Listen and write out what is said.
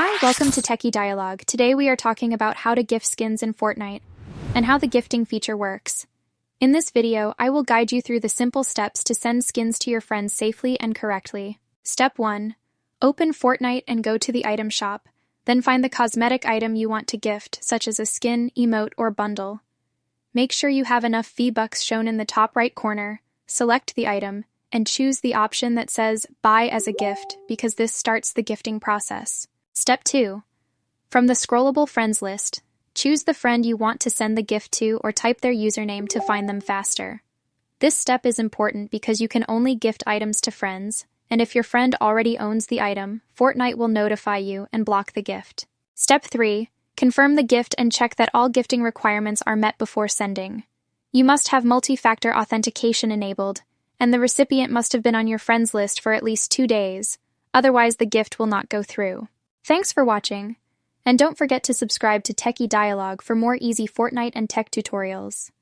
Hi, welcome to Techie Dialogue. Today we are talking about how to gift skins in Fortnite and how the gifting feature works. In this video, I will guide you through the simple steps to send skins to your friends safely and correctly. Step 1. Open Fortnite and go to the item shop. Then find the cosmetic item you want to gift, such as a skin, emote, or bundle. Make sure you have enough V-Bucks shown in the top right corner, select the item, and choose the option that says Buy as a gift because this starts the gifting process. Step 2. From the scrollable friends list, choose the friend you want to send the gift to or type their username to find them faster. This step is important because you can only gift items to friends, and if your friend already owns the item, Fortnite will notify you and block the gift. Step 3. Confirm the gift and check that all gifting requirements are met before sending. You must have Multi-Factor Authentication enabled, and the recipient must have been on your friends list for at least 2 days, otherwise the gift will not go through. Thanks for watching, and don't forget to subscribe to Techie Dialogue for more easy Fortnite and tech tutorials.